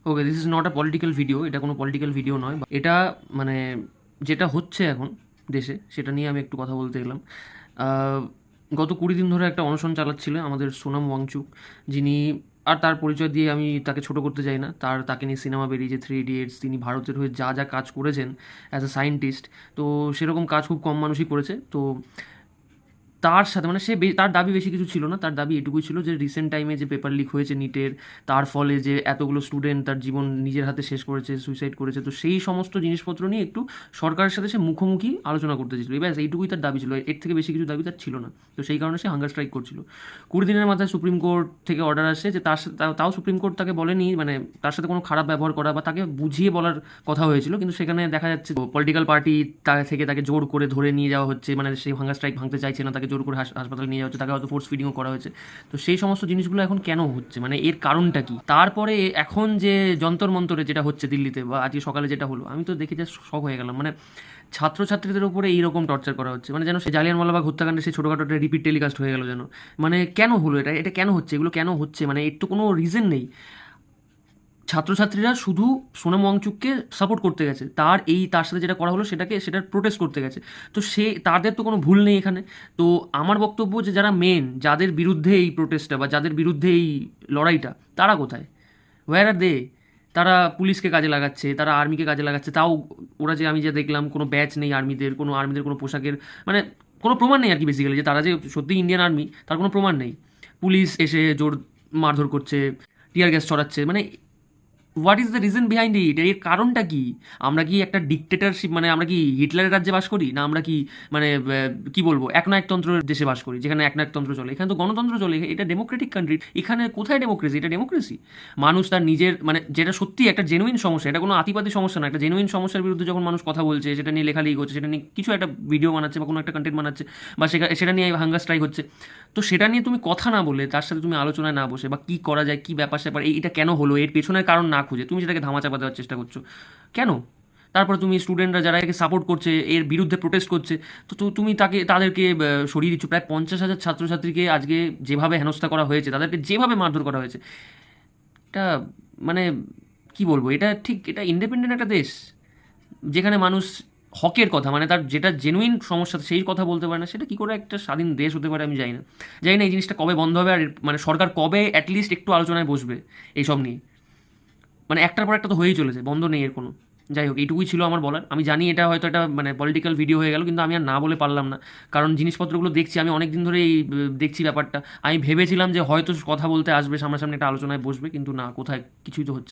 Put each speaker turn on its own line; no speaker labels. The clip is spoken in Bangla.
Okay, this is not a political video, এটা কোনো পলিটিক্যাল ভিডিও নয়। এটা মানে যেটা হচ্ছে এখন দেশে সেটা নিয়ে আমি একটু কথা বলতে এলাম। আহ, গত 20 দিন ধরে একটা অনশন চালাচ্ছিল আমাদের সোনাম ওয়াংচুক, যিনি, আর তার পরিচয় দিয়ে আমি তাকে ছোট করতে চাই না, তাকে নিয়ে সিনেমা বেরিয়েছে 3 ইডিয়েটস। তিনি ভারতের হয়ে যা যা কাজ করেছেন অ্যাজ এ সায়েন্টিস্ট, তো সেরকম কাজ খুব কম মানুষই করেছে। তো তার সাথে মানে তার দাবি বেশি কিছু ছিল না, তার দাবি এটুকুই ছিল যে রিসেন্ট টাইমে যে পেপার লিক হয়েছে নিটের, তার ফলে যে এতগুলো স্টুডেন্ট তার জীবন নিজের হাতে শেষ করেছে, সুইসাইড করেছে, তো সেই সমস্ত জিনিসপত্র নিয়ে একটু সরকারের সাথে সে মুখোমুখি আলোচনা করতে চেয়েছিল। এবার এইটুকুই তার দাবি ছিল, এর থেকে বেশি কিছু দাবি তার ছিল না। তো সেই কারণে সে হাঙ্গার স্ট্রাইক করছিল। 20 দিনের মাথায় সুপ্রিম কোর্ট থেকে অর্ডার আসে যে তাও সুপ্রিম কোর্ট তাকে বলেনি মানে তার সাথে কোনো খারাপ ব্যবহার করা বা তাকে বুঝিয়ে বলার কথা হয়েছিল, কিন্তু সেখানে দেখা যাচ্ছে পলিটিক্যাল পার্টি থেকে তাকে জোর করে ধরে নিয়ে যাওয়া হচ্ছে, মানে সেই হাঙ্গার স্ট্রাইক ভাঙতে চাইছে না, তাকে জোর করে হাসপাতালে নিয়ে যাওয়া হচ্ছে, তাকে হয়তো ফোর্স ফিডিংও করা হয়েছে। তো সেই সমস্ত জিনিসগুলো এখন কেন হচ্ছে, মানে এর কারণটা কি? তারপরে এখন যে যন্তর মন্তরে যেটা হচ্ছে দিল্লিতে বা আজকে সকালে যেটা হলো, আমি তো দেখে জাস্ট শক হয়ে গেলাম। মানে ছাত্রছাত্রীদের উপরে এইরকম টর্চার করা হচ্ছে, মানে যেন সে জালিয়ানওয়ালাবাগ হত্যাকাণ্ডে সেই ছোটোখাটো একটা রিপিট টেলিকাস্ট হয়ে গেল যেন। মানে কেন হলো এটা, এটা কেন হচ্ছে, এগুলো কেন হচ্ছে, মানে এর তো কোনো রিজন নেই। ছাত্রছাত্রীরা শুধু সোনাম ওয়াংচুককে সাপোর্ট করতে গেছে, তার সাথে যেটা করা হলো সেটার প্রোটেস্ট করতে গেছে। তো তাদের তো কোনো ভুল নেই এখানে। তো আমার বক্তব্য যে যারা যাদের বিরুদ্ধে এই প্রোটেস্টটা বা যাদের বিরুদ্ধে এই লড়াইটা, তারা কোথায়? হোয়ার আর দে? তারা পুলিশকে কাজে লাগাচ্ছে, তারা আর্মিকে কাজে লাগাচ্ছে, তাও ওরা যে আমি যা দেখলাম কোনো ব্যাচ নেই আর্মিদের কোনো পোশাকের, মানে কোনো প্রমাণ নেই আর কি, বেসিক্যালি যে তারা যে সত্যি ইন্ডিয়ান আর্মি তার কোনো প্রমাণ নেই। পুলিশ এসে জোর মারধর করছে, টিয়ার গ্যাস ছড়াচ্ছে, মানে what is the reason behind it? এর কারণটা কি? আমরা কি একটা ডিকটেটরশিপ, মানে আমরা কি হিটলারের রাজ্যে বাস করি, না আমরা কি মানে কি বলবো একনায়কতন্ত্রের দেশে বাস করি, যেখানে একনায়কতন্ত্র চলে? এখানে তো গণতন্ত্র চলে, এটা ডেমোক্রেটিক কান্ট্রি। এখানে কোথায় ডেমোক্রেসি? এটা ডেমোক্রেসি? মানুষ তার নিজের মানে যেটা সত্যি একটা জেনুইন সমস্যা, এটা কোনো আতিপাতি সমস্যা না, একটা জেনুইন সমস্যার বিরুদ্ধে যখন মানুষ কথা বলছে, সেটা নিয়ে লেখালেখি করছে, সেটা নিয়ে কিছু একটা ভিডিও বানাচ্ছে বা কোনো একটা কন্টেন্ট বানাচ্ছে, বা সেটা নিয়ে হাঙ্গার স্ট্রাইক হচ্ছে, তো সেটা নিয়ে তুমি কথা না বলে, তার সাথে তুমি আলোচনায় না বসে, বা কী করা যায়, কী ব্যাপার স্যাপার, এটা কেন হলো, এর পেছনের কারণ না খুঁজে তুমি সেটাকে ধামাচাপা দেওয়ার চেষ্টা করছো কেন? তারপর তুমি স্টুডেন্টরা যারা একে সাপোর্ট করছে, এর বিরুদ্ধে প্রোটেস্ট করছে, তো তুমি তাদেরকে সরিয়ে দিচ্ছ। প্রায় 50,000 ছাত্রছাত্রীকে আজকে যেভাবে হেনস্থা করা হয়েছে, তাদেরকে যেভাবে মারধর করা হয়েছে, এটা মানে কি বলবো, এটা ঠিক, এটা ইন্ডিপেন্ডেন্ট একটা দেশ যেখানে মানুষ হকের কথা, মানে তার যেটা জেনুইন সমস্যা সেই কথা বলতে পারে না, সেটা কি করে একটা স্বাধীন দেশ হতে পারে? আমি জানি না এই জিনিসটা কবে বন্ধ হবে, আর মানে সরকার কবে অ্যাটলিস্ট একটু আলোচনায় বসবে এইসব নিয়ে। মানে একটার পর একটা তো হয়েই চলেছে, বন্ধ নেই এর কোনো। যাই হোক, এইটুকুই ছিল আমার বলার। আমি জানি এটা হয়তো একটা মানে পলিটিক্যাল ভিডিও হয়ে গেল, কিন্তু আমি আর না বলে পারলাম না, কারণ জিনিসপত্রগুলো দেখছি, আমি অনেক দিন ধরে এই দেখছি ব্যাপারটা। আমি ভেবেছিলাম যে হয়তো কথা বলতে আসবে, সামনাসামনি একটা আলোচনায় বসবে, কিন্তু না, কোথায় কিছুই তো হচ্ছে